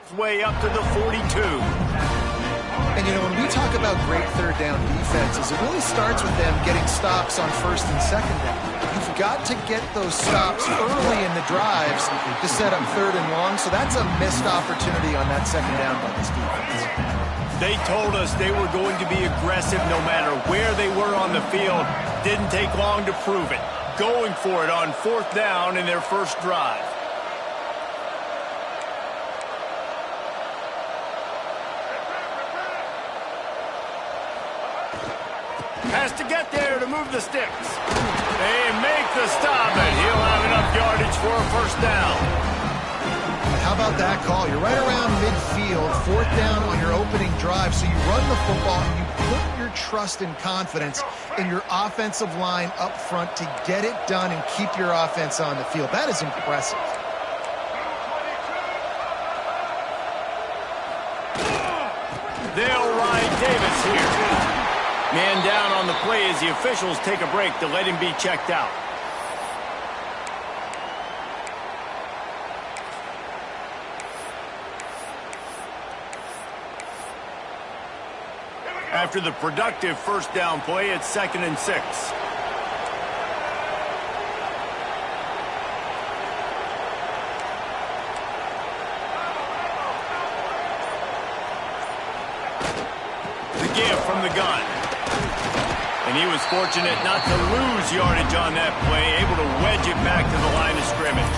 halfway up to the 42. And, you know, when we talk about great third down defenses, it really starts with them getting stops on first and second down. You've got to get those stops early in the drives to set up third and long, so that's a missed opportunity on that second down by this defense. They told us they were going to be aggressive no matter where they were on the field. Didn't take long to prove it. Going for it on fourth down in their first drive. Has to get there to move the sticks. They make the stop, and he'll have enough yardage for a first down. How about that call? You're right around midfield, fourth down on your opening drive, so you run the football and you put your trust and confidence in your offensive line up front to get it done and keep your offense on the field. That is impressive. They'll ride Davis here. Man down on the play as the officials take a break to let him be checked out. After the productive first down play, it's 2nd and 6. The give from the gun. And he was fortunate not to lose yardage on that play, able to wedge it back to the line of scrimmage.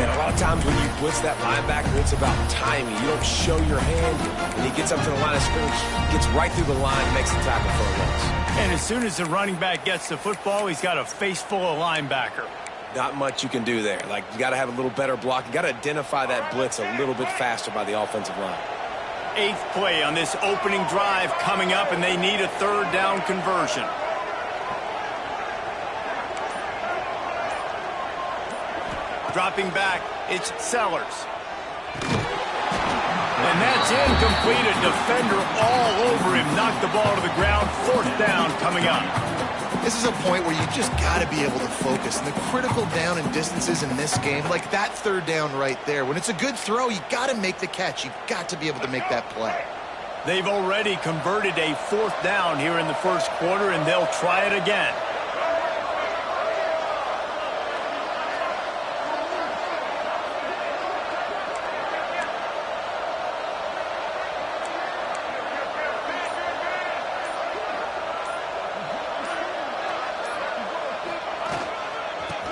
Man, a lot of times when you blitz that linebacker, it's about timing. You don't show your hand, and he gets up to the line of scrimmage, gets right through the line, makes the tackle for a loss. And as soon as the running back gets the football, he's got a face full of linebacker. Not much you can do there. Like, you got to have a little better block. You got to identify that blitz a little bit faster by the offensive line. 8th play on this opening drive coming up, and they need a third down conversion. Dropping back, it's Sellers. And that's incomplete. A defender all over him. Knocked the ball to the ground. Fourth down coming up. This is a point where you just got to be able to focus. And the critical down and distances in this game, like that third down right there, when it's a good throw, you got to make the catch. You've got to be able to make that play. They've already converted a fourth down here in the first quarter, and they'll try it again.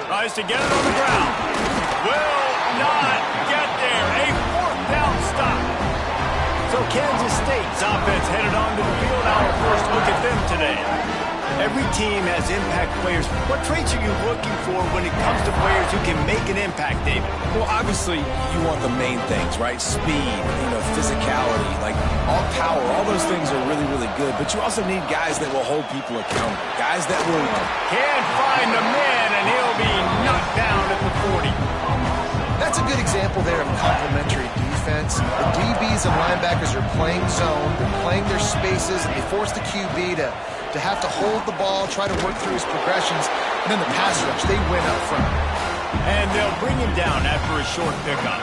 Tries to get it on the ground. Will not get there. A fourth down stop. So Kansas State's offense headed onto the field. Our first look at them today. Every team has impact players. What traits are you looking for when it comes to players who can make an impact, David? Well, obviously, you want the main things, right? Speed, physicality, like all power. All those things are really, really good. But you also need guys that will hold people accountable. Guys that will... Can't find the man, and he'll be knocked down at the 40. That's a good example there of complementary defense. The DBs and linebackers are playing zone, they're playing their spaces, and they force the QB to have to hold the ball, try to work through his progressions, and then the pass rush, they win up front. And they'll bring him down after a short pickup.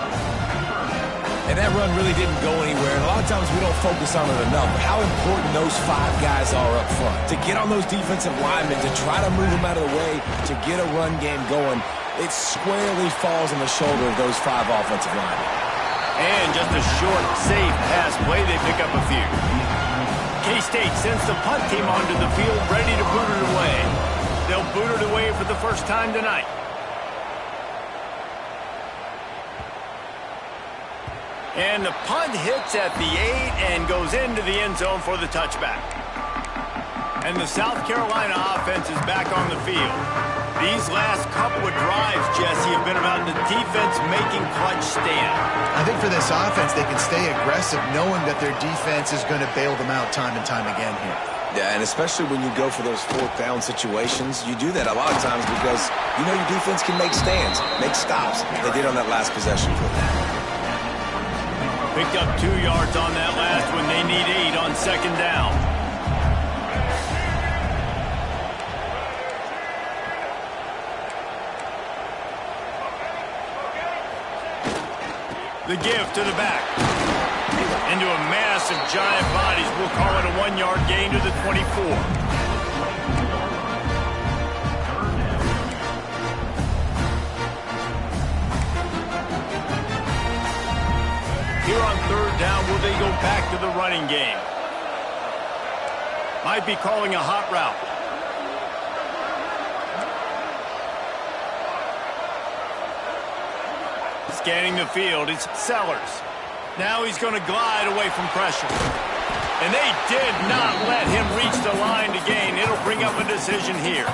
And that run really didn't go anywhere, and a lot of times we don't focus on it enough, but how important those 5 guys are up front. To get on those defensive linemen, to try to move them out of the way, to get a run game going, it squarely falls on the shoulder of those 5 offensive linemen. And just a short, safe pass play, they pick up a few. K-State sends the punt team onto the field, ready to boot it away. They'll boot it away for the first time tonight. And the punt hits at the 8 and goes into the end zone for the touchback. And the South Carolina offense is back on the field. These last couple of drives, Jesse, have been about the defense making clutch stand. I think for this offense, they can stay aggressive knowing that their defense is going to bail them out time and time again here. Yeah, and especially when you go for those fourth down situations, you do that a lot of times because you know your defense can make stands, make stops. They did on that last possession for them. Picked up 2 yards on that last one. They need 8 on second down. The give to the back. Into a massive giant bodies. We'll call it a 1-yard gain to the 24. Here on third down, will they go back to the running game? Might be calling a hot route. Scanning the field, it's Sellers. Now he's going to glide away from pressure. And they did not let him reach the line to gain. It'll bring up a decision here.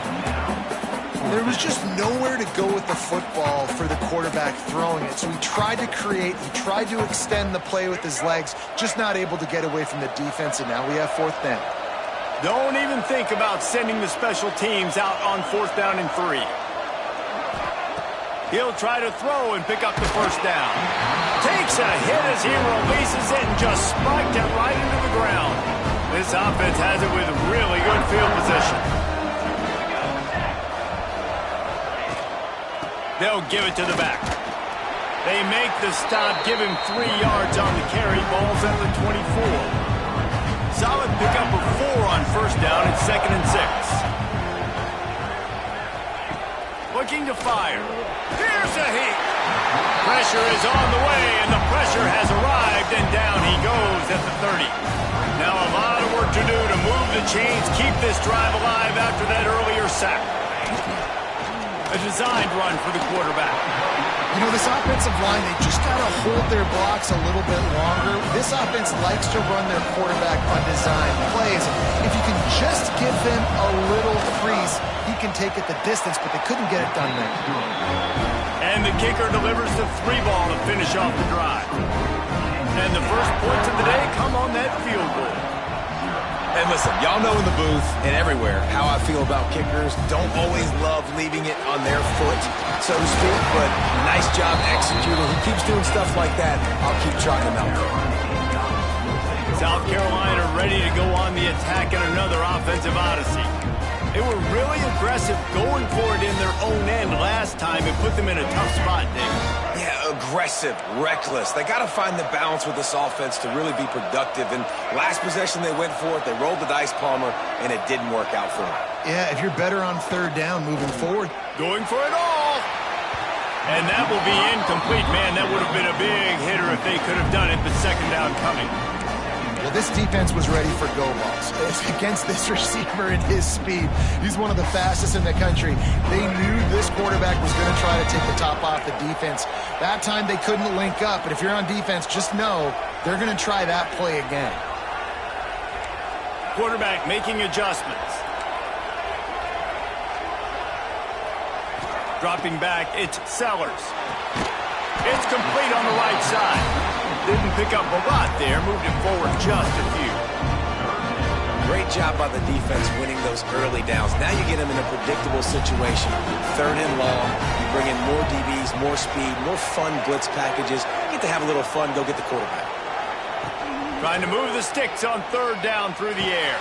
There was just nowhere to go with the football for the quarterback throwing it. So he tried to create, he tried to extend the play with his legs, just not able to get away from the defense, and now we have fourth down. Don't even think about sending the special teams out on fourth down and 3. He'll try to throw and pick up the first down. Takes a hit as he releases it and just spiked it right into the ground. This offense has it with really good field position. They'll give it to the back. They make the stop, give him 3 yards on the carry. Ball's at the 24. Solid pickup of 4 on first down and 2nd and 6. Looking to fire. Here's a heat. Pressure is on the way, and the pressure has arrived, and down he goes at the 30. Now a lot of work to do to move the chains, keep this drive alive after that earlier sack. A designed run for the quarterback. You know, this offensive line, they just got to hold their blocks a little bit longer. This offense likes to run their quarterback on designed plays. If you can just give him a little crease, he can take it the distance, but they couldn't get it done there. And the kicker delivers the 3-ball to finish off the drive. And the first points of the day come on that field goal. And listen, y'all know in the booth and everywhere how I feel about kickers. Don't always love leaving it on their foot, so to speak, but nice job executing. He keeps doing stuff like that. I'll keep trotting him out there. South Carolina ready to go on the attack in another offensive odyssey. They were really aggressive going for it in their own end last time and put them in a tough spot, Dave. Yeah, aggressive, reckless. They got to find the balance with this offense to really be productive. And last possession they went for it, they rolled the dice, Palmer, and it didn't work out for them. Yeah, if you're better on third down moving forward. Going for it all. And that will be incomplete. Man, that would have been a big hitter if they could have done it, but second down coming. Well, this defense was ready for go balls. Against this receiver and his speed, he's one of the fastest in the country. They knew this quarterback was going to try to take the top off the defense. That time they couldn't link up, but if you're on defense, just know they're going to try that play again. Quarterback making adjustments. Dropping back, it's Sellers. It's complete on the right side. Didn't pick up a lot there, moved it forward just a few. Great job by the defense winning those early downs. Now you get them in a predictable situation. Third and long, you bring in more DBs, more speed, more fun blitz packages. You get to have a little fun, go get the quarterback. Trying to move the sticks on third down through the air.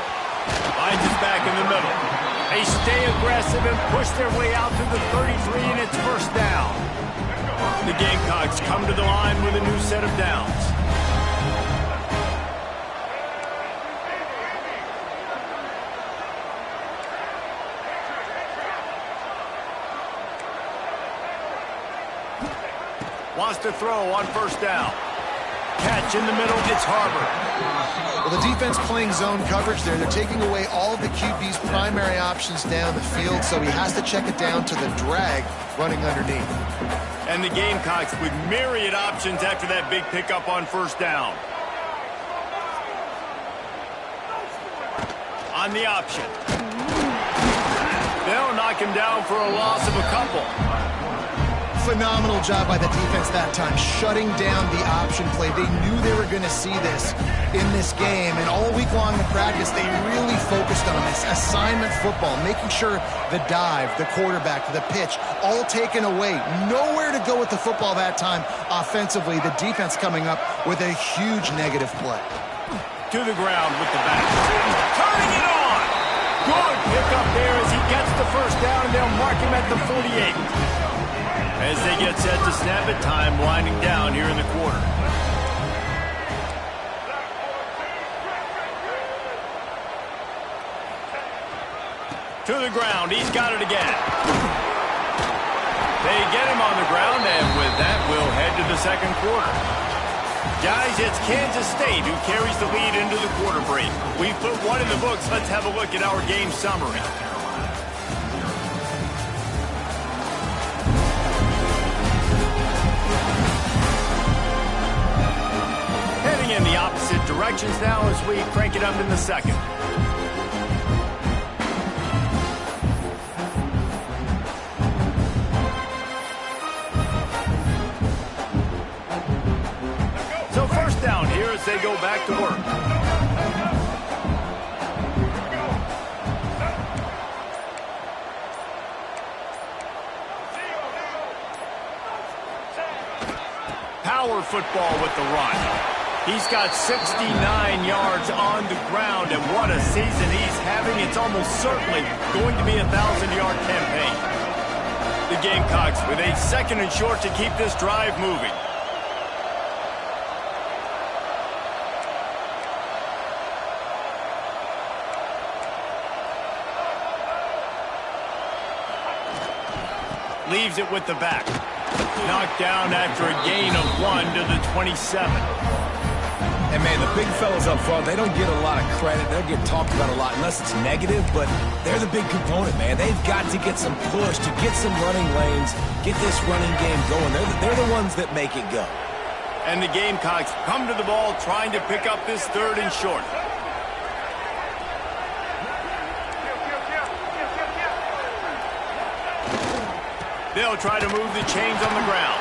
Finds it back in the middle. They stay aggressive and push their way out to the 33, and it's first down. The Gamecocks come to the line with a new set of downs. Wants to throw on first down. Catch in the middle, it's Harbor. Well, the defense playing zone coverage there. They're taking away all of the QB's primary options down the field, so he has to check it down to the drag running underneath. And the Gamecocks with myriad options after that big pickup on first down. On the option. They'll knock him down for a loss of a couple. Phenomenal job by the defense that time, shutting down the option play. They knew they were going to see this in this game, and all week long in practice, they really focused on this assignment football, making sure the dive, the quarterback, the pitch, all taken away. Nowhere to go with the football that time offensively. The defense coming up with a huge negative play. To the ground with the back. Turning it on! Good pick up there as he gets the first down, and they'll mark him at the 48. As they get set to snap it, time winding down here in the quarter. To the ground, he's got it again. They get him on the ground, and with that, we'll head to the second quarter. Guys, it's Kansas State who carries the lead into the quarter break. We put one in the books. Let's have a look at our game summary. Heading in the opposite directions now as we crank it up in the second. So first down here as they go back to work. Power football with the run. He's got 69 yards on the ground, and what a season he's having. It's almost certainly going to be a 1,000-yard campaign. The Gamecocks with a second and short to keep this drive moving. Leaves it with the back. Knocked down after a gain of 1 to the 27. And, man, the big fellas up front, they don't get a lot of credit. They'll get talked about a lot unless it's negative, but they're the big component, man. They've got to get some push, to get some running lanes, get this running game going. They're the ones that make it go. And the Gamecocks come to the ball trying to pick up this third and short. They'll try to move the chains on the ground.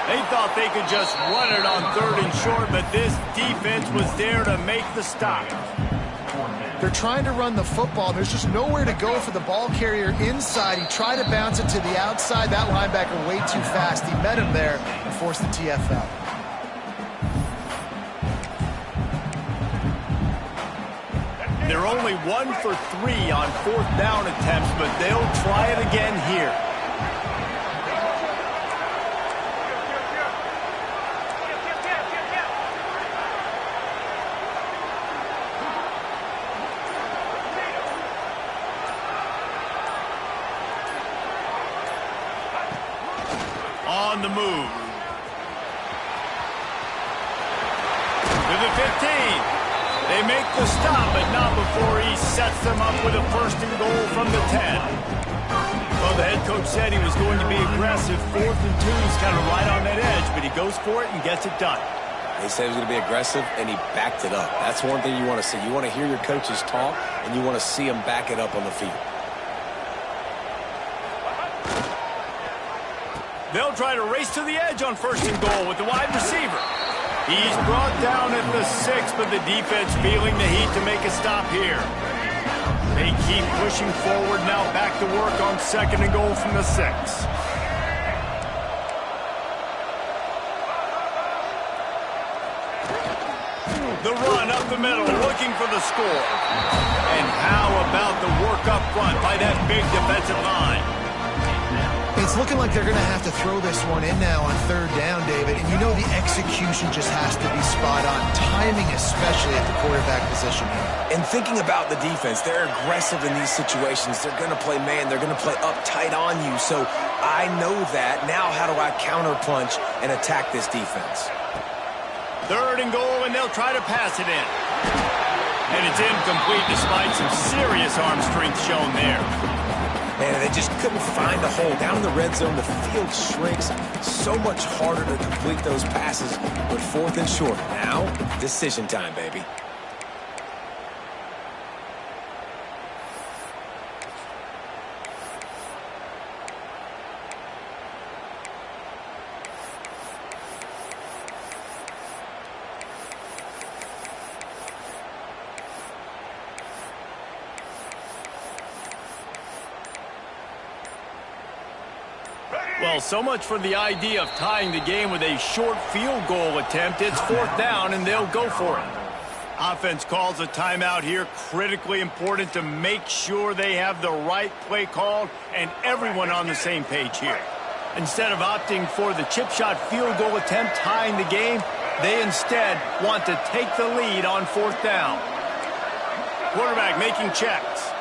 They thought they could just run it on third and short, but this defense was there to make the stop. They're trying to run the football. There's just nowhere to go for the ball carrier inside. He tried to bounce it to the outside. That linebacker way too fast. He met him there and forced the TFL. They're only 1 for 3 on fourth down attempts, but they'll try it again here. On the move. To the 15. They make the stop, but not before he sets them up with a first and goal from the 10. Well, the head coach said he was going to be aggressive. 4th and 2 is kind of right on that edge, but he goes for it and gets it done. He said he was going to be aggressive, and he backed it up. That's one thing you want to see. You want to hear your coaches talk, and you want to see them back it up on the field. They'll try to race to the edge on first and goal with the wide receiver. He's brought down at the 6, but the defense feeling the heat to make a stop here. They keep pushing forward now, back to work on second and goal from the 6. The run up the middle, looking for the score. And how about the work up front by that big defensive line? It's looking like they're going to have to throw this one in now on third down, David. And you know the execution just has to be spot on. Timing, especially at the quarterback position here. And thinking about the defense, they're aggressive in these situations. They're going to play man. They're going to play uptight on you. So I know that. Now how do I counterpunch and attack this defense? Third and goal, and they'll try to pass it in. And it's incomplete despite some serious arm strength shown there. Man, they just couldn't find a hole. Down in the red zone, the field shrinks. So much harder to complete those passes with 4th and short. Now, decision time, baby. Well, so much for the idea of tying the game with a short field goal attempt. It's 4th down, and they'll go for it. Offense calls a timeout here. Critically important to make sure they have the right play called and everyone on the same page here. Instead of opting for the chip shot field goal attempt tying the game, they instead want to take the lead on 4th down. Quarterback making checks.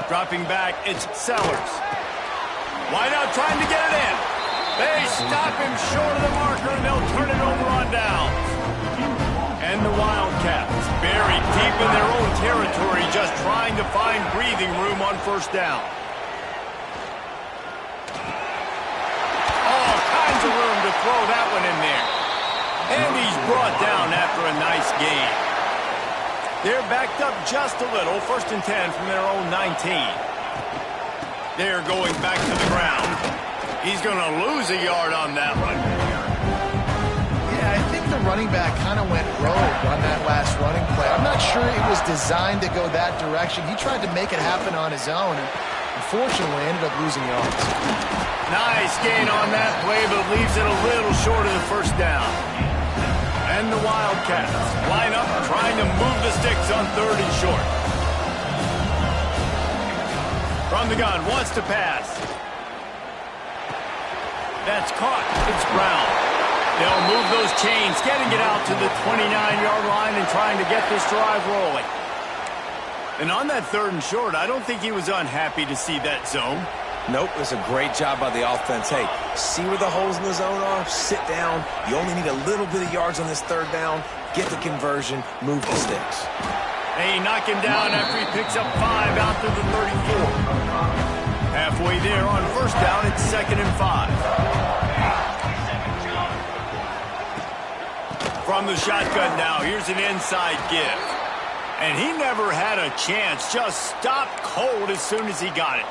Dropping back, it's Sellers. Wide out trying to get it in. They stop him short of the marker, and they'll turn it over on downs. And the Wildcats buried deep in their own territory, just trying to find breathing room on 1st down. All kinds of room to throw that one in there. And he's brought down after a nice gain. They're backed up just a little. 1st and 10 from their own 19. They're going back to the ground. He's going to lose a yard on that one. Yeah, I think the running back kind of went rogue on that last running play. I'm not sure it was designed to go that direction. He tried to make it happen on his own, and unfortunately ended up losing yards. Nice gain on that play, but leaves it a little short of the 1st down. And the Wildcats line up trying to move the sticks on 3rd and short. From the gun, wants to pass. That's caught. It's Brown. They'll move those chains, getting it out to the 29-yard line and trying to get this drive rolling. And on that 3rd and short, I don't think he was unhappy to see that zone. Nope, it's a great job by the offense. Hey, see where the holes in the zone are? Sit down. You only need a little bit of yards on this 3rd down. Get the conversion. Move the sticks. They knock him down after he picks up 5 out to the 34. Halfway there on 1st down, it's 2nd and 5. From the shotgun now, here's an inside give. And he never had a chance, just stopped cold as soon as he got it.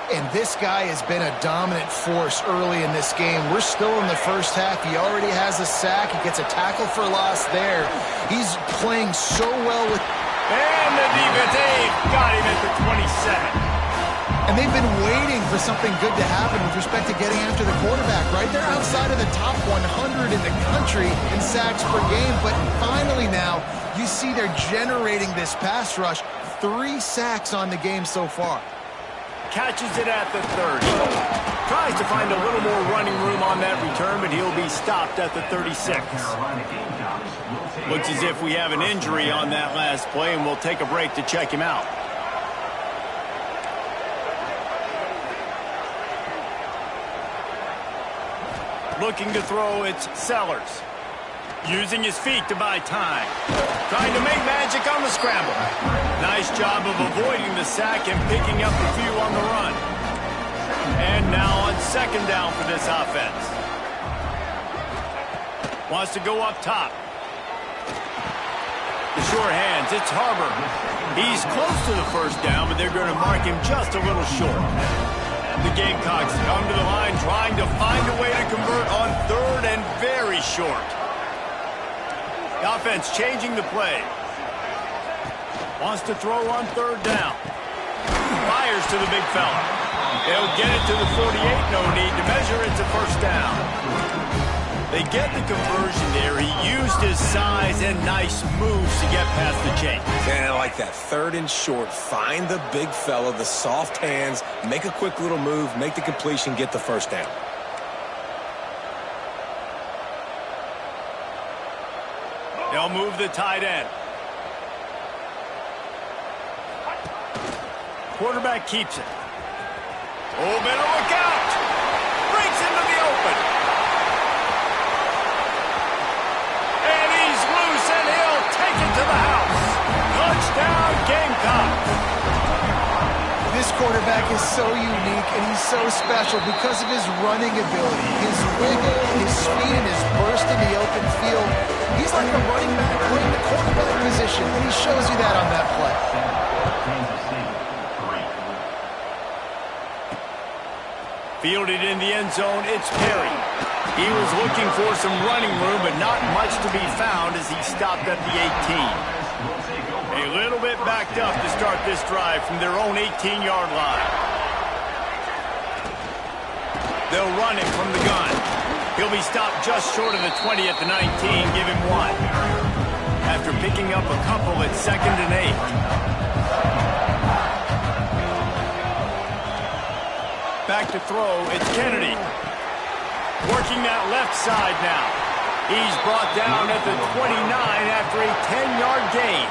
And this guy has been a dominant force early in this game. We're still in the 1st half. He already has a sack. He gets a tackle for loss there. He's playing so well with... And the defense, got him at the 27. And they've been waiting for something good to happen with respect to getting after the quarterback, right? They're outside of the top 100 in the country in sacks per game. But finally now, you see they're generating this pass rush. 3 sacks on the game so far. Catches it at the 30. Tries to find a little more running room on that return, but he'll be stopped at the 36. Looks as if we have an injury on that last play, and we'll take a break to check him out. Looking to throw, it's Sellers. Using his feet to buy time. Trying to make magic on the scramble. Nice job of avoiding the sack and picking up a few on the run. And now on 2nd down for this offense. Wants to go up top. The short hands, it's Harbor. He's close to the 1st down, but they're going to mark him just a little short. The Gamecocks come to the line trying to find a way to convert on 3rd and very short. The offense changing the play. Wants to throw on 3rd down. Fires to the big fella. They'll get it to the 48. No need to measure. It's a 1st down. They get the conversion there. He used his size and nice moves to get past the chain. And I like that 3rd and short. Find the big fella, the soft hands, make a quick little move, make the completion, get the 1st down. They'll move the tight end. Quarterback keeps it. Oh, better look out! Breaks into the open. And he's loose, and he'll take it to the house. Touchdown, Gamecocks. This quarterback is so unique, and he's so special because of his running ability, his wiggle, his speed, and his burst in the open field. He's like a running back playing the quarterback position, and he shows you that on that play. Fielded in the end zone, it's Perry. He was looking for some running room, but not much to be found as he stopped at the 18. A little bit backed up to start this drive from their own 18-yard line. They'll run it from the gun. He'll be stopped just short of the 20 at the 19, give him 1. After picking up a couple at 2nd and 8. Back to throw, it's Kennedy. Working that left side now. He's brought down at the 29 after a 10-yard gain.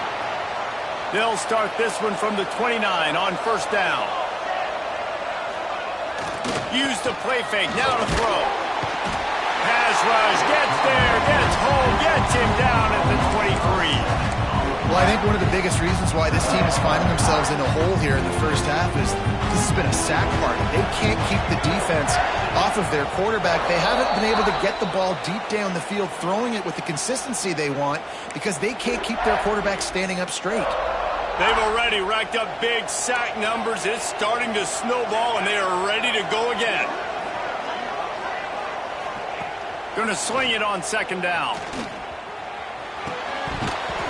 They'll start this one from the 29 on first down. Use the play fake, now to throw. Pass rush, gets there, gets home, gets him down at the 23. Well, I think one of the biggest reasons why this team is finding themselves in a hole here in the first half is this has been a sack party. They can't keep the defense off of their quarterback. They haven't been able to get the ball deep down the field, throwing it with the consistency they want because they can't keep their quarterback standing up straight. They've already racked up big sack numbers. It's starting to snowball, and they are ready to go again. Going to sling it on second down.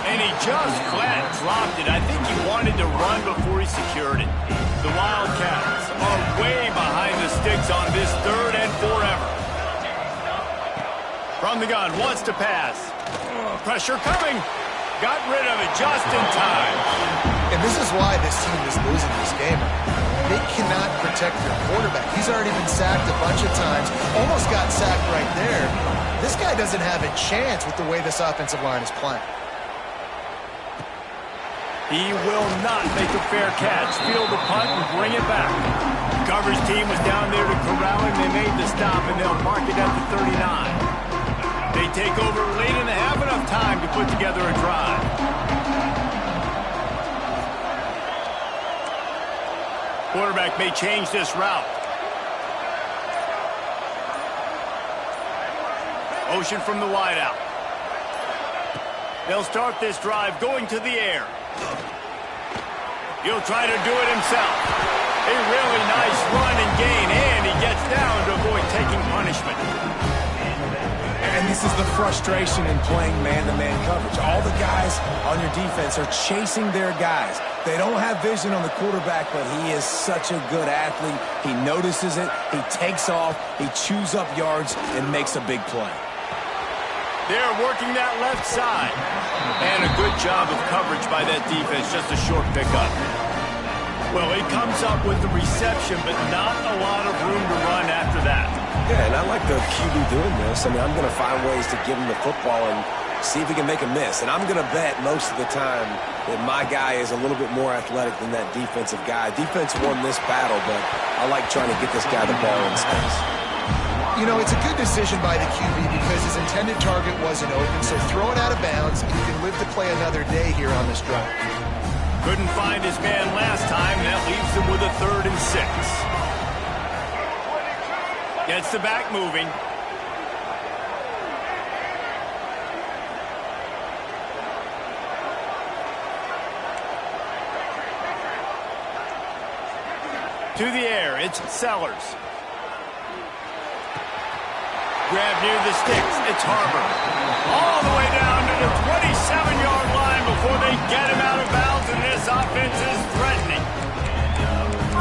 And he just flat dropped it. I think he wanted to run before he secured it. The Wildcats are way behind the sticks on this third and forever. From the gun, wants to pass. Pressure coming. Got rid of it just in time. And this is why this team is losing this game. They cannot protect their quarterback. He's already been sacked a bunch of times. Almost got sacked right there. This guy doesn't have a chance with the way this offensive line is playing. He will not make a fair catch. Field the punt and bring it back. The coverage team was down there to corral him. They made the stop, and they'll mark it at the 39. They take over late in the half, enough time to put together a drive. Quarterback may change this route. Motion from the wideout. They'll start this drive going to the air. He'll try to do it himself. A really nice run and gain, and he gets down to avoid taking punishment. And this is the frustration in playing man-to-man coverage. All the guys on your defense are chasing their guys. They don't have vision on the quarterback, but he is such a good athlete. He notices it, he takes off, he chews up yards, and makes a big play. They're working that left side. And a good job of coverage by that defense, just a short pickup. Well, he comes up with the reception, but not a lot of room to run after that. Yeah, and I like the QB doing this. I mean, I'm going to find ways to give him the football and see if he can make a miss. And I'm going to bet most of the time that my guy is a little bit more athletic than that defensive guy. Defense won this battle, but I like trying to get this guy the ball in space. You know, it's a good decision by the QB because his intended target wasn't open, so throw it out of bounds, and you can live to play another day here on this drive. Couldn't find his man last time, and that leaves him with a 3rd and 6. Gets the back moving. To the air, it's Sellers. Grab near the sticks, it's Harbor. All the way down to the 27-yard line before they get him out of bounds, and this offense is threatening.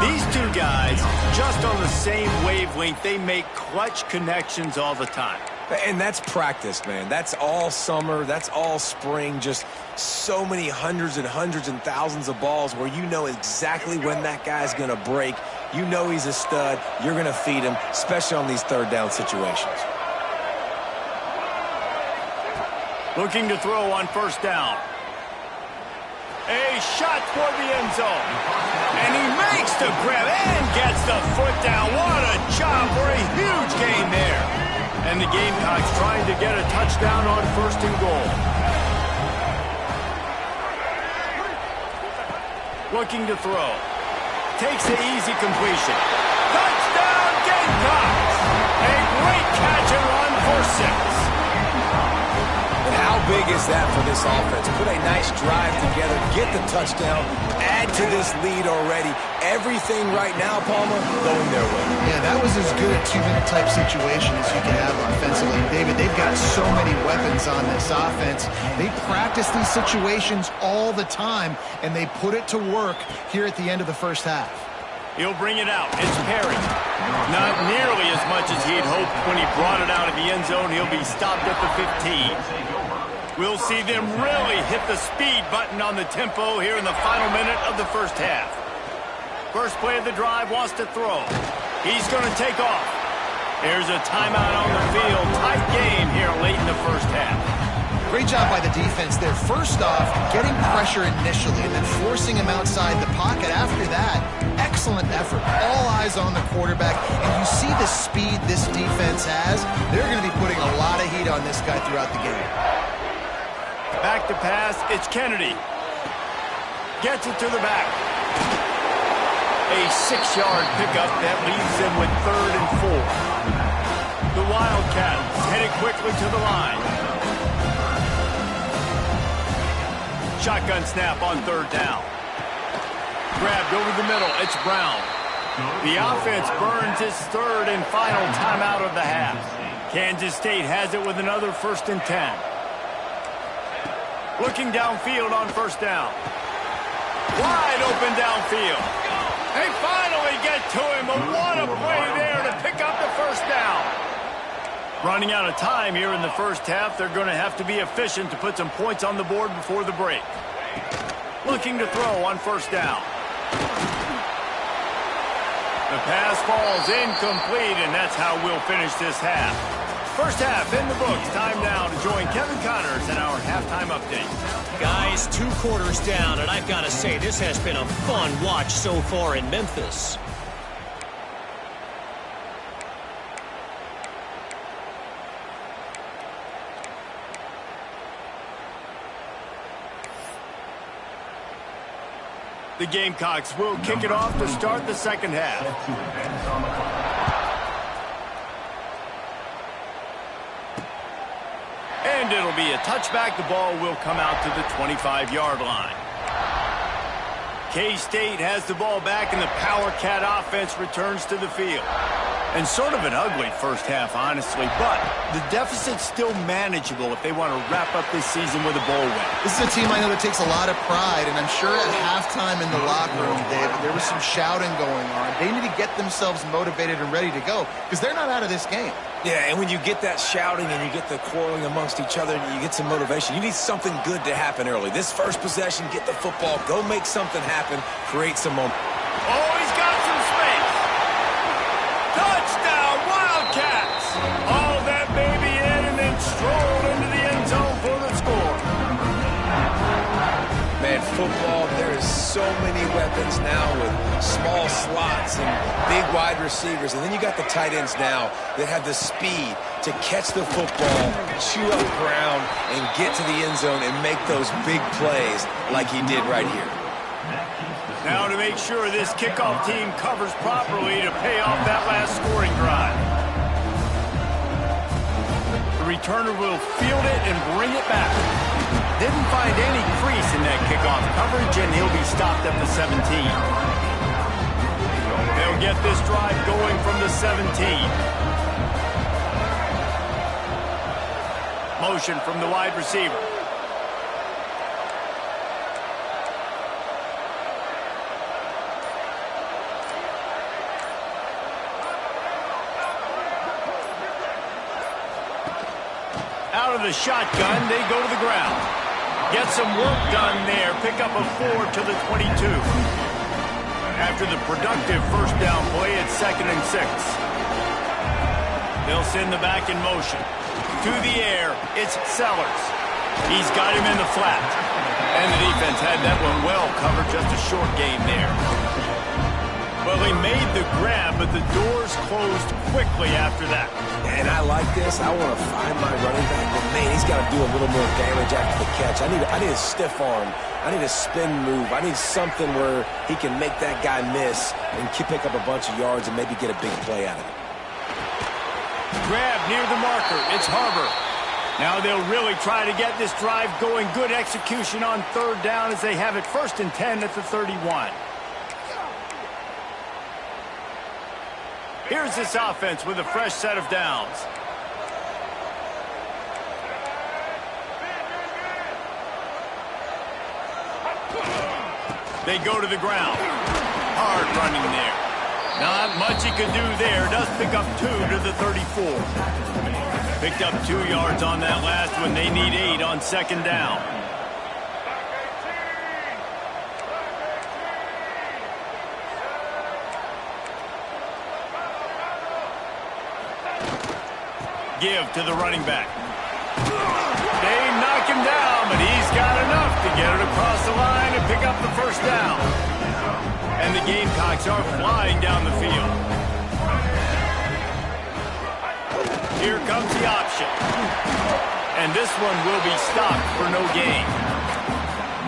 These two guys, just on the same wavelength, they make clutch connections all the time. And that's practice, man. That's all summer. That's all spring. Just so many hundreds and hundreds and thousands of balls where you know exactly when that guy's going to break. You know he's a stud. You're going to feed him, especially on these third down situations. Looking to throw on first down. A shot toward the end zone. And he makes the grab and gets the foot down. What a job for a huge gain there. And the Gamecocks trying to get a touchdown on 1st and goal. Looking to throw. Takes the easy completion. Touchdown Gamecocks! A great catch and run for 6. How big is that for this offense? Put a nice drive together, get the touchdown, add to this lead already. Everything right now, Palmer, going their way. Yeah, that was as good a 2-minute type situation as you can have offensively. David, they've got so many weapons on this offense. They practice these situations all the time, and they put it to work here at the end of the first half. He'll bring it out. It's Perry. Not nearly as much as he'd hoped when he brought it out of the end zone. He'll be stopped at the 15. We'll see them really hit the speed button on the tempo here in the final minute of the first half. First play of the drive, wants to throw. He's going to take off. There's a timeout on the field. Tight game here late in the first half. Great job by the defense there. First off, getting pressure initially and then forcing him outside the pocket. After that, excellent effort. All eyes on the quarterback. And you see the speed this defense has. They're going to be putting a lot of heat on this guy throughout the game. Back to pass. It's Kennedy. Gets it to the back. A 6-yard pickup that leaves them with 3rd and 4. The Wildcats headed quickly to the line. Shotgun snap on 3rd down. Grabbed over the middle. It's Brown. The offense burns its 3rd and final timeout of the half. Kansas State has it with another 1st and 10. Looking downfield on 1st down. Wide open downfield. They finally get to him. What a play there to pick up the 1st down. Running out of time here in the first half. They're going to have to be efficient to put some points on the board before the break. Looking to throw on 1st down. The pass falls incomplete, and that's how we'll finish this half. First half in the books. Time now to join Kevin Connors in our halftime update. Guys, 2 quarters down, and I've got to say, this has been a fun watch so far in Memphis. The Gamecocks will kick it off to start the second half. And it'll be a touchback. The ball will come out to the 25-yard line. K-State has the ball back, and the Power Cat offense returns to the field. And sort of an ugly first half, honestly, but the deficit's still manageable if they want to wrap up this season with a bowl win. This is a team I know that takes a lot of pride, and I'm sure at halftime in the locker room, David, there was some shouting going on. They need to get themselves motivated and ready to go, because they're not out of this game. Yeah, and when you get that shouting and you get the quarreling amongst each other and you get some motivation, you need something good to happen early. This first possession, get the football, go make something happen, create some momentum. Oh, he's got some space. Touchdown, Wildcats. All that baby in and then strolled into the end zone for the score. Man, football, there is so many weapons now with small slots and big wide receivers. And then you got the tight ends now that have the speed to catch the football, chew up ground, and get to the end zone and make those big plays like he did right here. Now to make sure this kickoff team covers properly to pay off that last scoring drive. The returner will field it and bring it back. Didn't find any crease in that kickoff coverage, and he'll be stopped at the 17. They'll get this drive going from the 17. Motion from the wide receiver. Out of the shotgun, they go to the ground. Get some work done there. Pick up a 4 to the 22. After the productive first down play, it's 2nd and 6. They'll send the back in motion. To the air, it's Sellers. He's got him in the flat. And the defense had that one well covered. Just a short game there. Well, he made the grab, but the doors closed quickly after that. And I like this. I want to find my running back, but man, he's got to do a little more damage after the catch. I need a stiff arm. I need a spin move. I need something where he can make that guy miss and pick up a bunch of yards and maybe get a big play out of it. Grab near the marker. It's Harbor. Now they'll really try to get this drive going. Good execution on 3rd down as they have it 1st and 10 at the 31. Here's this offense with a fresh set of downs. They go to the ground. Hard running there. Not much he could do there. Does pick up 2 to the 34. Picked up 2 yards on that last one. They need 8 on 2nd down. Give to the running back. They knock him down, but he's got enough to get it across the line and pick up the first down. And the Gamecocks are flying down the field. Here comes the option. And this one will be stopped for no gain.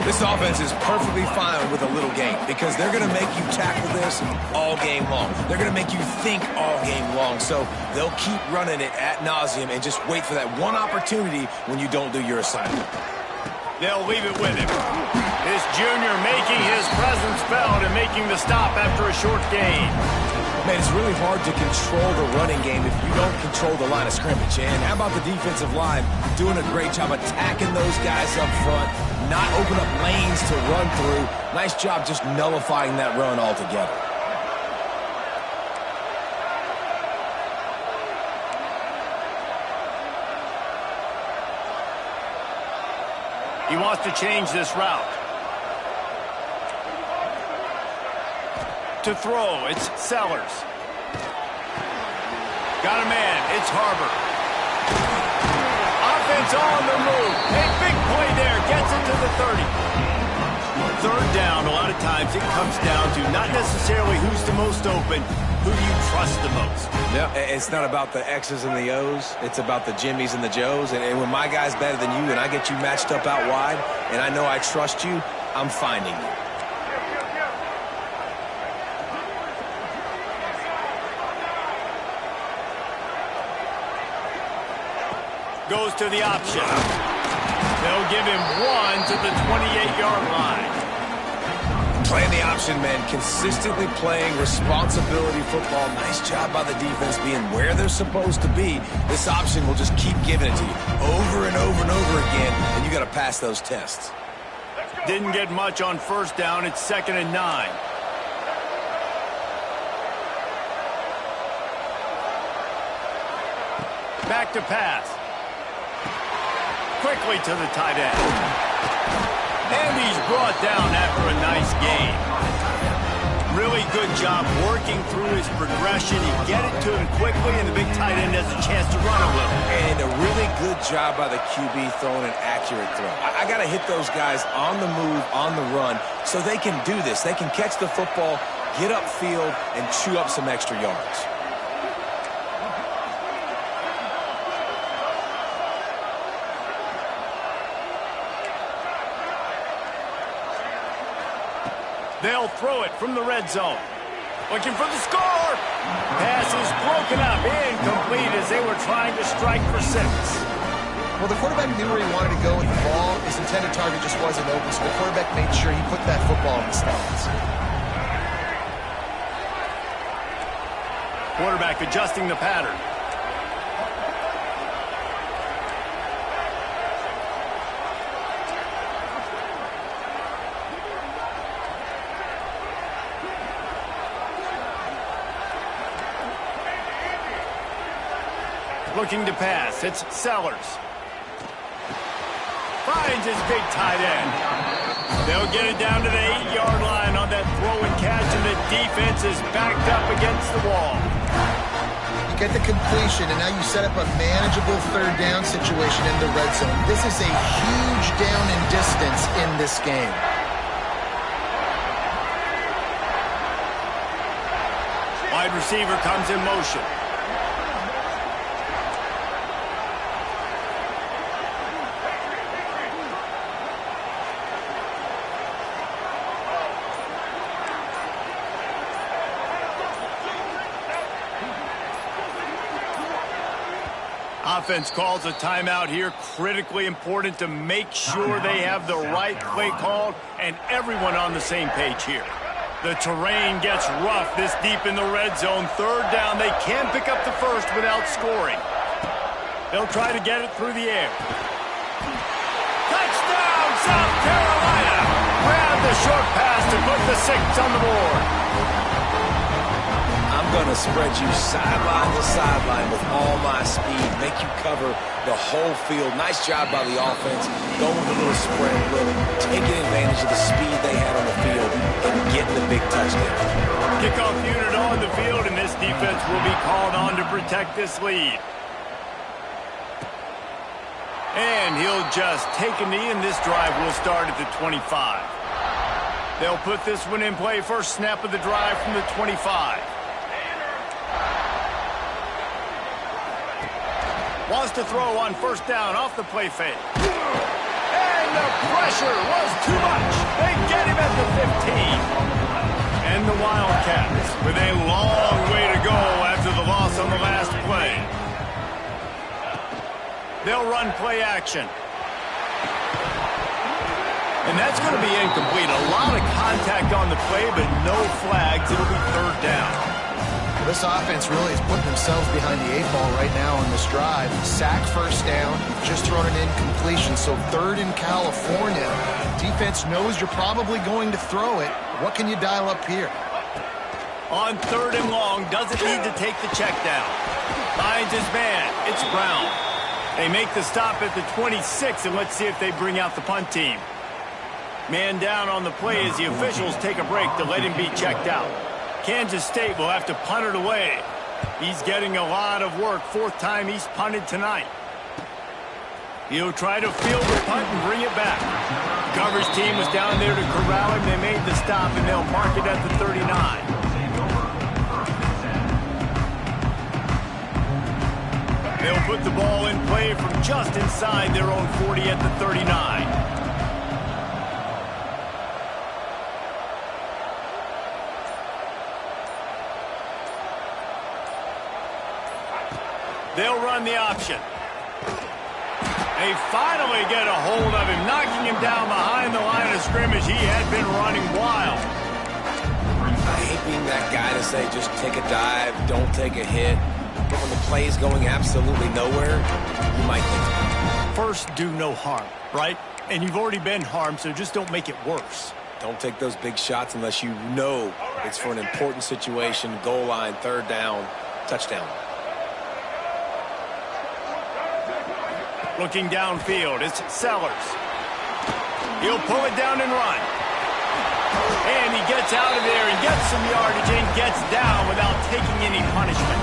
This offense is perfectly fine with a little gain because they're going to make you tackle this all game long. They're going to make you think all game long. So they'll keep running it ad nauseum and just wait for that one opportunity when you don't do your assignment. They'll leave it with him. This junior making his presence felt and making the stop after a short gain. Man, it's really hard to control the running game if you don't control the line of scrimmage. And how about the defensive line doing a great job attacking those guys up front, not open up lanes to run through. Nice job just nullifying that run altogether. He wants to change this route. To throw, it's Sellers. Got a man, it's Harbor. Offense on the move. A big play there, gets it to the 30. Third down, a lot of times it comes down to not necessarily who's the most open, who do you trust the most? Yeah, it's not about the X's and the O's. It's about the Jimmys and the Joes. And when my guy's better than you and I get you matched up out wide and I know I trust you, I'm finding you. Goes to the option. They'll give him one to the 28-yard line. Playing the option, man. Consistently playing responsibility football. Nice job by the defense being where they're supposed to be. This option will just keep giving it to you over and over and over again, and you got to pass those tests. Didn't get much on first down. It's 2nd and 9. Back to pass. Quickly to the tight end. And he's brought down after a nice gain. Really good job working through his progression. He get it to him quickly, and the big tight end has a chance to run a little. And a really good job by the QB throwing an accurate throw. I got to hit those guys on the move, on the run, so they can do this. They can catch the football, get upfield, and chew up some extra yards. They'll throw it from the red zone. Looking for the score. Pass is broken up, incomplete as they were trying to strike for 6. Well, the quarterback knew where he wanted to go with the ball. His intended target just wasn't open, so the quarterback made sure he put that football in the stands. Quarterback adjusting the pattern. Looking to pass, it's Sellers. Finds his big tight end. They'll get it down to the 8-yard line on that throw and catch, and the defense is backed up against the wall. You get the completion, and now you set up a manageable third down situation in the red zone. This is a huge down in distance in this game. Wide receiver comes in motion. Offense calls a timeout here. Critically important to make sure they have the right play called and everyone on the same page here. The terrain gets rough this deep in the red zone. Third down, they can pick up the first without scoring. They'll try to get it through the air. Touchdown, South Carolina! Grab the short pass to put the 6 on the board. I'm going to spread you sideline to sideline with all my speed, make you cover the whole field. Nice job by the offense, going with a little spread look, taking advantage of the speed they had on the field and getting the big touchdown. Kickoff unit on the field, and this defense will be called on to protect this lead. And he'll just take a knee, and this drive will start at the 25. They'll put this one in play. First snap of the drive from the 25. Wants to throw on first down off the play fake. And the pressure was too much. They get him at the 15. And the Wildcats with a long way to go after the loss on the last play. They'll run play action. And that's going to be incomplete. A lot of contact on the play, but no flags. It'll be third down. This offense really is putting themselves behind the 8 ball right now on this drive. Sack first down, just thrown an incompletion. So third in California. Defense knows you're probably going to throw it. What can you dial up here? On third and long, doesn't need to take the check down. Finds his man. It's Brown. They make the stop at the 26, and let's see if they bring out the punt team. Man down on the play as the officials take a break to let him be checked out. Kansas State will have to punt it away. He's getting a lot of work. Fourth time he's punted tonight. He'll try to field the punt and bring it back. Coverage team was down there to corral him. They made the stop, and they'll mark it at the 39. They'll put the ball in play from just inside their own 40 at the 39. They'll run the option. They finally get a hold of him, knocking him down behind the line of scrimmage. He had been running wild. I hate being that guy to say just take a dive, don't take a hit. But when the play is going absolutely nowhere, you might think about it. First, do no harm, right? And you've already been harmed, so just don't make it worse. Don't take those big shots unless you know it's for an important situation, goal line, third down, touchdown. Looking downfield, it's Sellers. He'll pull it down and run. And he gets out of there and gets some yardage and gets down without taking any punishment.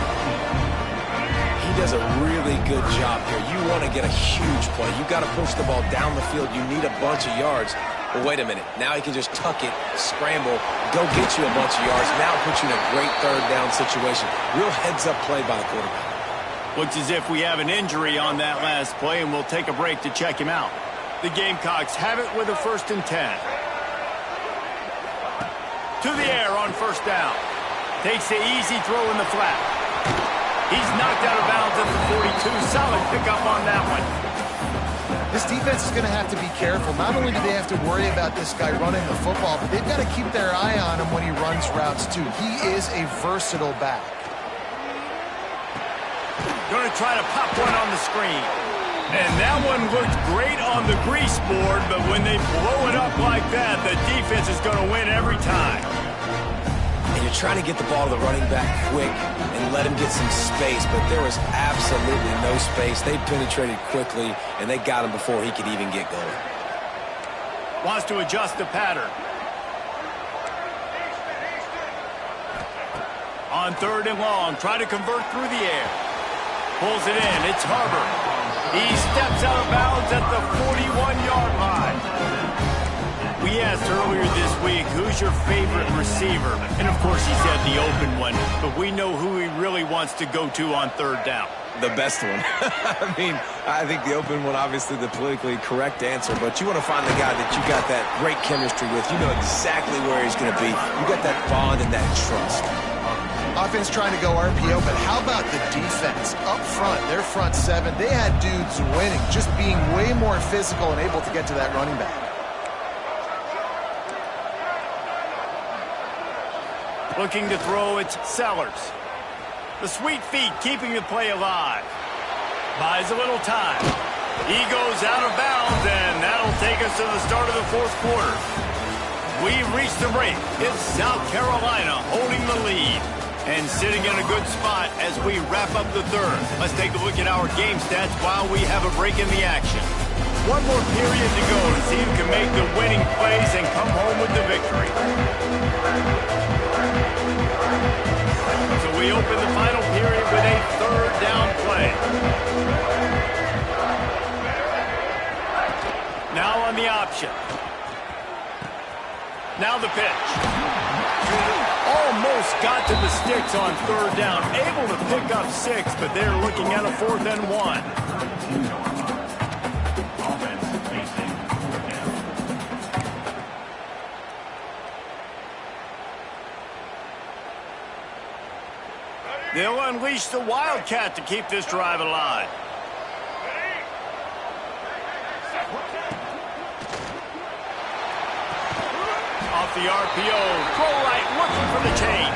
He does a really good job here. You want to get a huge play. You got to push the ball down the field. You need a bunch of yards. But wait a minute. Now he can just tuck it, scramble, go get you a bunch of yards. Now put you in a great third down situation. Real heads-up play by the quarterback. Looks as if we have an injury on that last play, and we'll take a break to check him out. The Gamecocks have it with a 1st and 10. To the air on first down. Takes the easy throw in the flat. He's knocked out of bounds at the 42. Solid pickup on that one. This defense is going to have to be careful. Not only do they have to worry about this guy running the football, but they've got to keep their eye on him when he runs routes too. He is a versatile back. Going to try to pop one on the screen. And that one looked great on the grease board, but when they blow it up like that, the defense is going to win every time. And you're trying to get the ball to the running back quick and let him get some space, but there was absolutely no space. They penetrated quickly, and they got him before he could even get going. Wants to adjust the pattern. On third and long, try to convert through the air. Pulls it in. It's Harbor. He steps out of bounds at the 41-yard line. We asked earlier this week, who's your favorite receiver? And, of course, he said the open one. But we know who he really wants to go to on third down. The best one. I mean, I think the open one, obviously the politically correct answer, but you want to find the guy that you got that great chemistry with. You know exactly where he's going to be. You got that bond and that trust. Offense trying to go RPO, but how about the defense? Up front, their front seven, they had dudes winning, just being way more physical and able to get to that running back. Looking to throw, it's Sellers. The sweet feet keeping the play alive. Buys a little time. He goes out of bounds, and that'll take us to the start of the fourth quarter. We've reached the break. It's South Carolina holding the lead and sitting in a good spot as we wrap up the third. Let's take a look at our game stats while we have a break in the action. One more period to go to see who can make the winning plays and come home with the victory. So we open the final period with a third down play. the pitch. Almost got to the sticks on third down. Able to pick up 6, but they're looking at a 4th and 1. They'll unleash the Wildcat to keep this drive alive. Off the RPO, throw right, looking for the chains.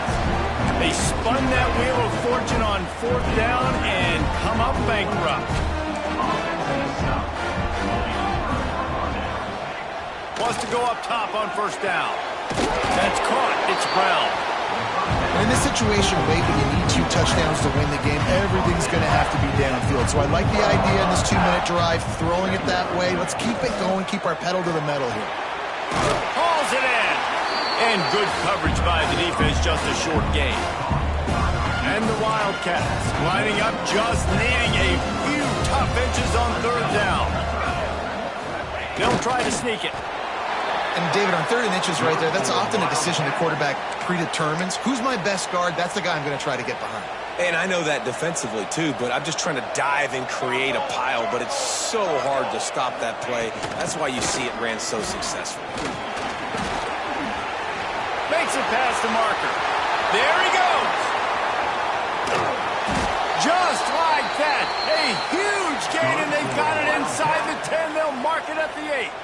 They spun that wheel of fortune on 4th down and come up bankrupt. Wants to go up top on 1st down. That's caught. It's Brown. In this situation, late when you need 2 touchdowns to win the game, everything's going to have to be downfield. So I like the idea in this 2-minute drive, throwing it that way. Let's keep it going, keep our pedal to the metal here. Hauls it in. And good coverage by the defense, just a short gain. And the Wildcats lining up, just needing a few tough inches on 3rd down. They'll try to sneak it. And David, on 3rd and inches right there, that's often a decision the quarterback predetermines. Who's my best guard? That's the guy I'm going to try to get behind. And I know that defensively, too, but I'm just trying to dive and create a pile, but it's so hard to stop that play. That's why you see it ran so successful. Makes it past the marker. There he goes. Just like that. A huge gain, and they've got it inside the 10. They'll mark it at the 8.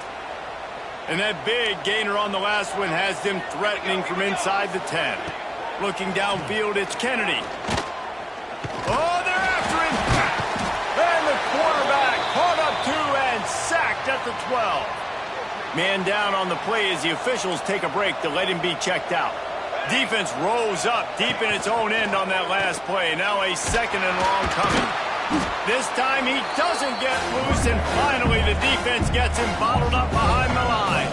And that big gainer on the last one has them threatening from inside the 10. Looking downfield, it's Kennedy. Oh, they're after him. And the quarterback caught up 2 and sacked at the 12. Man down on the play as the officials take a break to let him be checked out. Defense rose up deep in its own end on that last play. Now a 2nd and long coming. This time he doesn't get loose, and finally the defense gets him bottled up behind the line.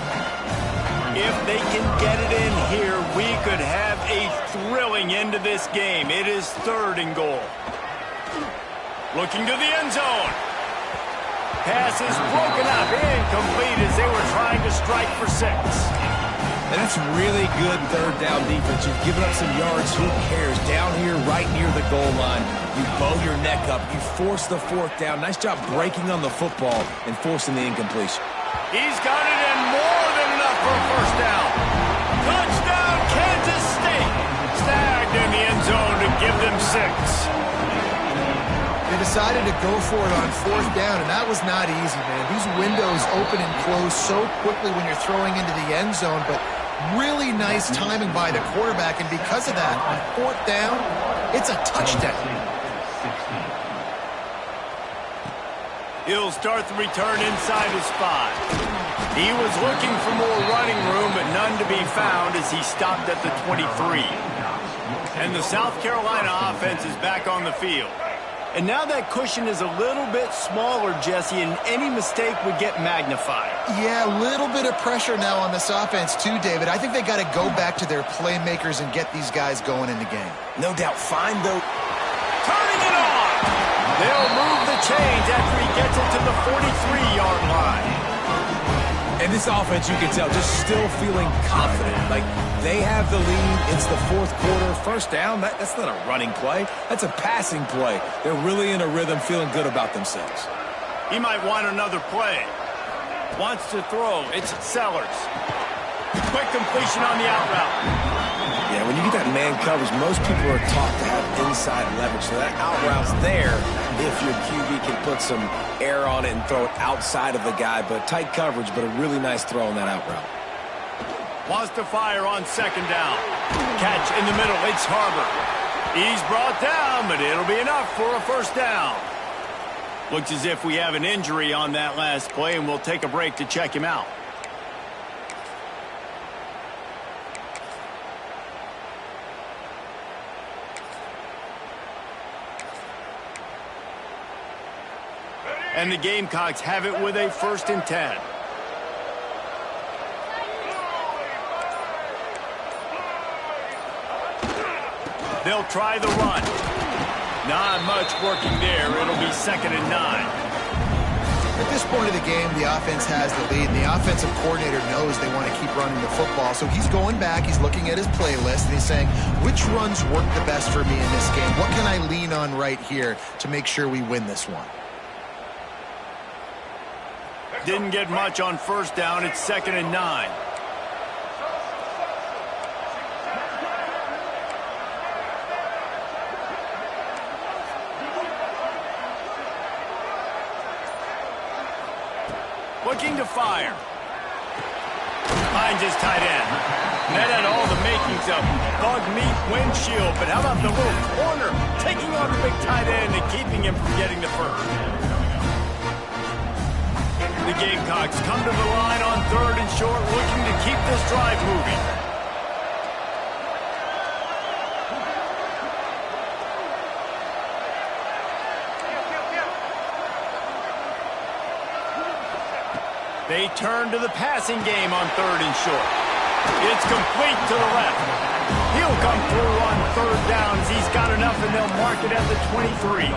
If they can get it in here, we could have a thrilling end to this game. It is 3rd and goal. Looking to the end zone. Pass is broken up, incomplete as they were trying to strike for 6. And that's really good 3rd down defense. You've given up some yards, who cares? Down here right near the goal line, you bow your neck up, you force the 4th down. Nice job breaking on the football and forcing the incompletion. He's got it in more than enough for a 1st down. Touchdown, Kansas State. Snagged in the end zone to give them 6. They decided to go for it on 4th down, and that was not easy, man. These windows open and close so quickly when you're throwing into the end zone, but really nice timing by the quarterback, and because of that, on 4th down, it's a touchdown. He'll start the return inside his 5. He was looking for more running room, but none to be found as he stopped at the 23. And the South Carolina offense is back on the field. And now that cushion is a little bit smaller, Jesse, and any mistake would get magnified. Yeah, a little bit of pressure now on this offense too, David. I think they got to go back to their playmakers and get these guys going in the game. No doubt, find those. Turning it on! They'll move the chains after he gets it to the 43-yard line. And this offense, you can tell, just still feeling confident. Like, they have the lead. It's the 4th quarter. 1st down, that's not a running play. That's a passing play. They're really in a rhythm, feeling good about themselves. He might want another play. Wants to throw. It's Sellers. Quick completion on the out route. Yeah, when you get that man coverage, most people are taught to have inside leverage. So that out route's there if your QB can put some air on it and throw it outside of the guy. But tight coverage, but a really nice throw on that out route. Wants to fire on 2nd down. Catch in the middle. It's Harbor. He's brought down, but it'll be enough for a 1st down. Looks as if we have an injury on that last play, and we'll take a break to check him out. And the Gamecocks have it with a 1st and 10. They'll try the run. Not much working there. It'll be 2nd and 9. At this point of the game, the offense has the lead, and the offensive coordinator knows they want to keep running the football. So he's going back, he's looking at his playlist, and he's saying, which runs work the best for me in this game? What can I lean on right here to make sure we win this one? Didn't get much on first down. It's 2nd and 9. Looking to fire. Finds his tight end. That had all the makings of bug meat windshield, but how about the little corner taking on the big tight end and keeping him from getting the first? The Gamecocks come to the line on 3rd and short, looking to keep this drive moving. They turn to the passing game on 3rd and short. It's complete to the left. He'll come through on 3rd down as he's got enough, and they'll mark it at the 23.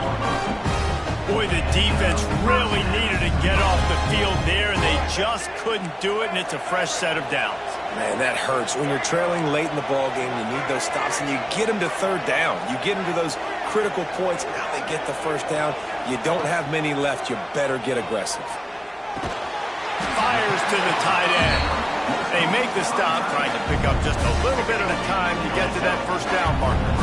Boy, the defense really needed to get off the field there, and they just couldn't do it, and it's a fresh set of downs. Man, that hurts. When you're trailing late in the ball game, you need those stops, and you get them to 3rd down. You get them to those critical points. Now they get the 1st down. You don't have many left. You better get aggressive. Fires to the tight end. They make the stop, trying to pick up just a little bit at a time to get to that 1st down marker.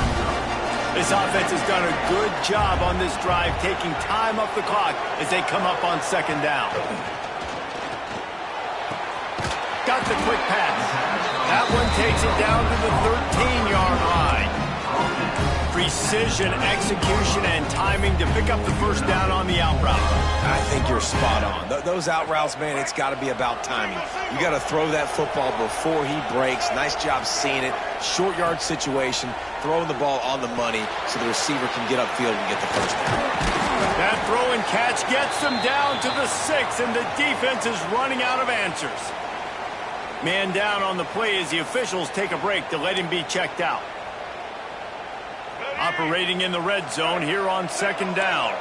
This offense has done a good job on this drive, taking time off the clock as they come up on 2nd down. Got the quick pass. That one takes it down to the 13-yard line. Precision, execution, and timing to pick up the 1st down on the out route. I think you're spot on. Those out routes, man, it's got to be about timing. You got to throw that football before he breaks. Nice job seeing it. Short yard situation, throwing the ball on the money so the receiver can get upfield and get the 1st down. That throw and catch gets them down to the 6, and the defense is running out of answers. Man down on the play as the officials take a break to let him be checked out. Operating in the red zone here on 2nd down.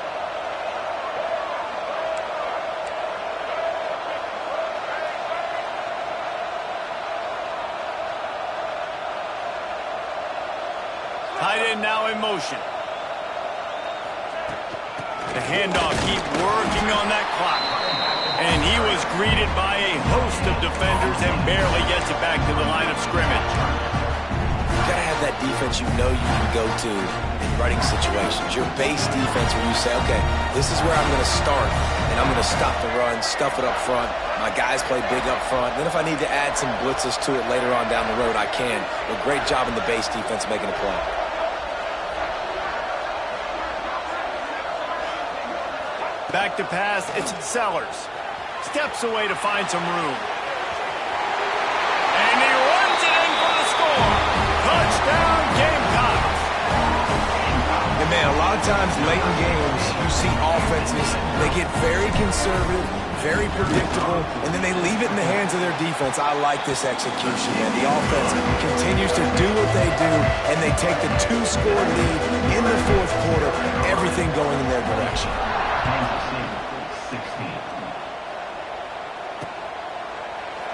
Tight end now in motion. The handoff, keep working on that clock. And he was greeted by a host of defenders and barely gets it back to the line of scrimmage. You gotta have that defense you know you can go to in running situations. Your base defense where you say, okay, this is where I'm going to start, and I'm going to stop the run, stuff it up front. My guys play big up front. Then if I need to add some blitzes to it later on down the road, I can. But great job in the base defense making a play. Back to pass, it's Sellers. Steps away to find some room. And he runs it in for the score. Touchdown, Gamecocks. And man, a lot of times late in games, you see offenses, they get very conservative, very predictable, and then they leave it in the hands of their defense. I like this execution, man. The offense continues to do what they do, and they take the 2-score lead in the 4th quarter, everything going in their direction.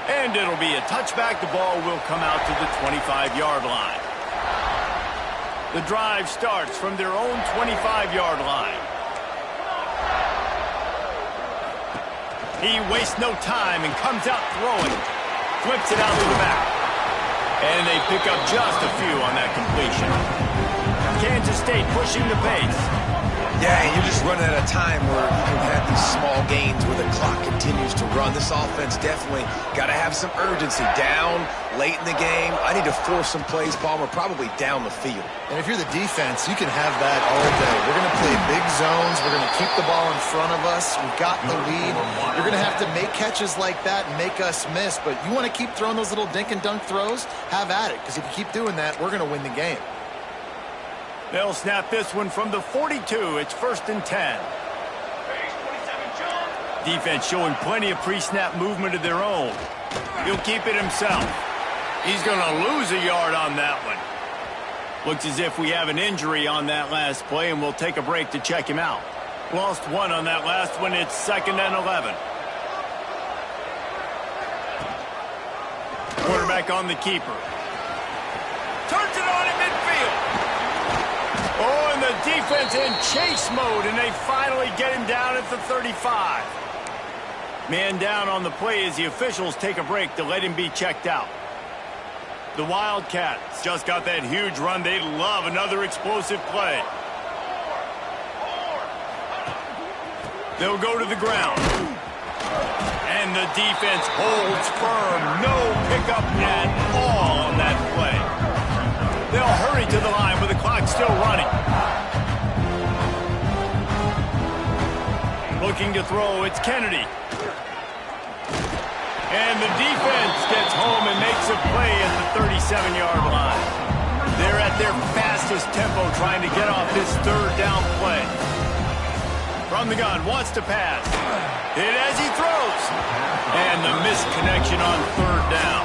And it'll be a touchback. The ball will come out to the 25-yard line. The drive starts from their own 25-yard line. He wastes no time and comes out throwing. Flips it out to the back. And they pick up just a few on that completion. Kansas State pushing the pace. Yeah, and you're just running at a time where you can have these small gains where the clock continues to run. This offense definitely got to have some urgency. Down, late in the game. I need to force some plays, Palmer, probably down the field. And if you're the defense, you can have that all day. We're going to play big zones. We're going to keep the ball in front of us. We've got the lead. You're going to have to make catches like that and make us miss. But you want to keep throwing those little dink and dunk throws? Have at it, because if you keep doing that, we're going to win the game. They'll snap this one from the 42. It's 1st and 10. Defense showing plenty of pre-snap movement of their own. He'll keep it himself. He's going to lose a yard on that one. Looks as if we have an injury on that last play, and we'll take a break to check him out. Lost one on that last one. It's 2nd and 11. Quarterback on the keeper. Turns it on in midfield. Oh, and the defense in chase mode, and they finally get him down at the 35. Man down on the play as the officials take a break to let him be checked out. The Wildcats just got that huge run. They love another explosive play. They'll go to the ground. And the defense holds firm. No pickup at all on that play. They'll hurry to the line with the clock still running. Looking to throw, it's Kennedy. And the defense gets home and makes a play at the 37-yard line. They're at their fastest tempo trying to get off this 3rd down play. From the gun, wants to pass. Hit as he throws. And the misconnection on 3rd down.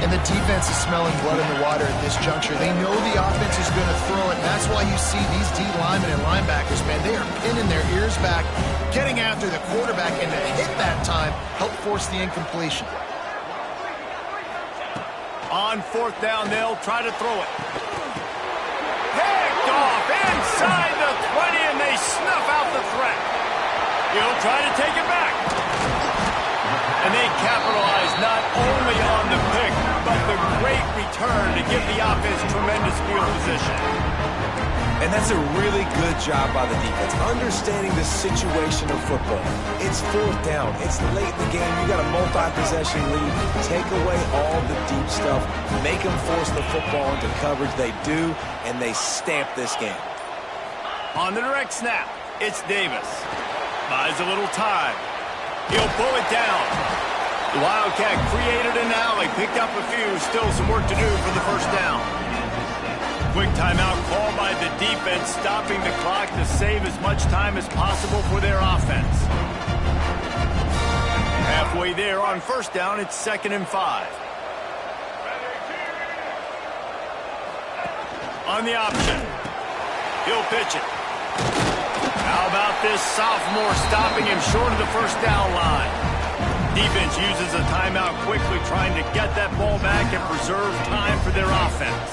And the defense is smelling blood in the water at this juncture. They know the offense is going to throw it, and that's why you see these D linemen and linebackers, man, they are pinning their ears back, getting after the quarterback, and to hit that time, help force the incompletion. On 4th down, they'll try to throw it. Picked off inside the 20, and they snuff out the threat. He'll try to take it back. And they capitalize not only on the pick, but the great return to give the offense tremendous field position. And that's a really good job by the defense, understanding the situation of football. It's 4th down. It's late in the game. You got a multi-possession lead. Take away all the deep stuff. Make them force the football into coverage. They do, and they stamp this game. On the direct snap, it's Davis. Buys a little time. He'll pull it down. The Wildcat created an alley, picked up a few, still some work to do for the 1st down. Quick timeout called by the defense, stopping the clock to save as much time as possible for their offense. Halfway there on 1st down, it's 2nd and 5. On the option, he'll pitch it. How about this sophomore stopping him short of the 1st down line? Defense uses a timeout quickly, trying to get that ball back and preserve time for their offense.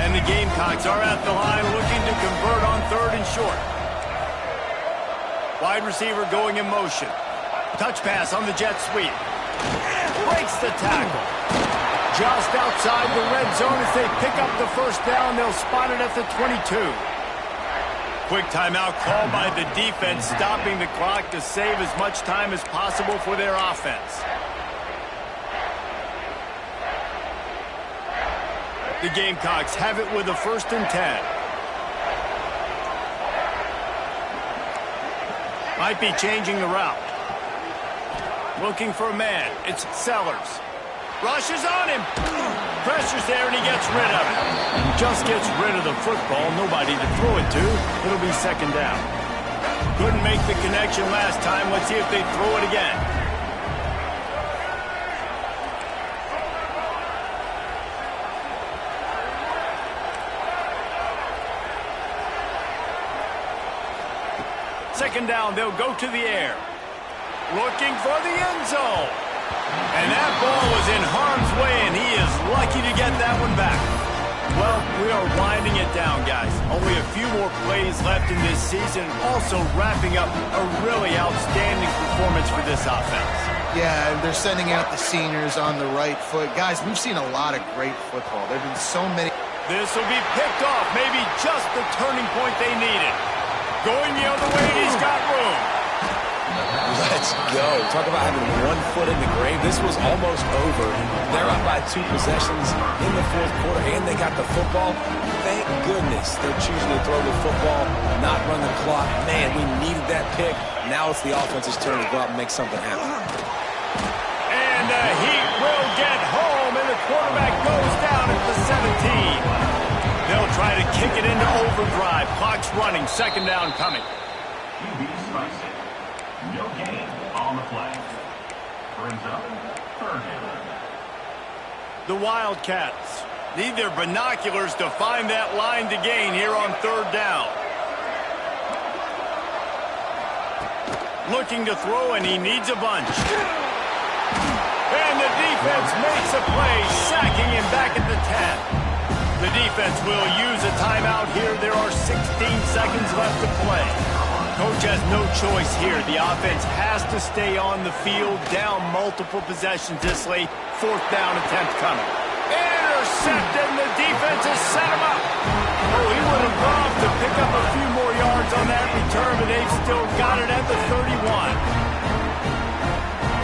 And the Gamecocks are at the line looking to convert on 3rd and short. Wide receiver going in motion. Touch pass on the jet sweep. Breaks the tackle. Just outside the red zone as they pick up the 1st down. They'll spot it at the 22. Quick timeout called by the defense, stopping the clock to save as much time as possible for their offense. The Gamecocks have it with a 1st and 10. Might be changing the route. Looking for a man. It's Sellers. Rushes on him. Pressure's there, and he gets rid of it. Just gets rid of the football. Nobody to throw it to. It'll be 2nd down. Couldn't make the connection last time. Let's see if they throw it again. Second down, they'll go to the air. Looking for the end zone. And that ball was in harm's way, and he is lucky to get that one back. Well, we are winding it down, guys. Only a few more plays left in this season. Also wrapping up a really outstanding performance for this offense. Yeah, they're sending out the seniors on the right foot. Guys, we've seen a lot of great football. There have been so many. This will be picked off. Maybe just the turning point they needed. Going the other way, he's got room. Let's go. Talk about having one foot in the grave. This was almost over. They're up by 2 possessions in the 4th quarter, and they got the football. Thank goodness they're choosing to throw the football, not run the clock. Man, we needed that pick. Now it's the offense's turn to go out and make something happen. And the Heat will get home, and the quarterback goes down at the 17. They'll try to kick it into overdrive. Clock's running. 2nd down coming. No gain on the play. Brings up 3rd down. The Wildcats need their binoculars to find that line to gain here on 3rd down. Looking to throw, and he needs a bunch. And the defense makes a play, sacking him back at the 10. The defense will use a timeout here. There are 16 seconds left to play. Coach has no choice here. The offense has to stay on the field, down multiple possessions this late. 4th down attempt coming. Intercepted, and the defense has set him up. Oh, he would have loved to pick up a few more yards on that return, but they've still got it at the 31.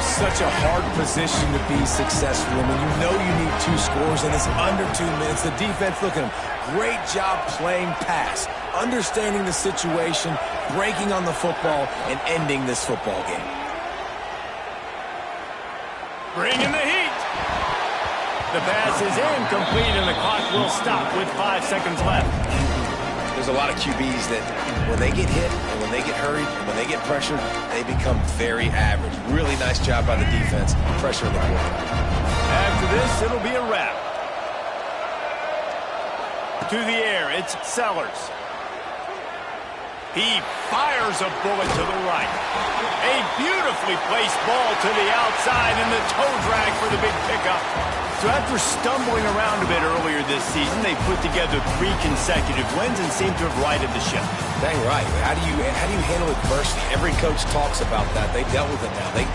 Such a hard position to be successful in when you know you need 2 scores and it's under 2 minutes. The defense, look at him. Great job playing pass, understanding the situation, breaking on the football, and ending this football game. Bringing the heat. The pass is incomplete, and the clock will stop with 5 seconds left. There's a lot of QBs that when they get hit and when they get hurried and when they get pressured, they become very average. Really nice job by the defense, pressuring the quarterback. After this, it'll be a wrap. To the air, it's Sellers. He fires a bullet to the right. A beautifully placed ball to the outside, and the toe drag for the big pickup. So after stumbling around a bit earlier this season, they put together 3 consecutive wins and seem to have righted the ship. Dang right. How do you handle adversity? Every coach talks about that. They dealt with it now. They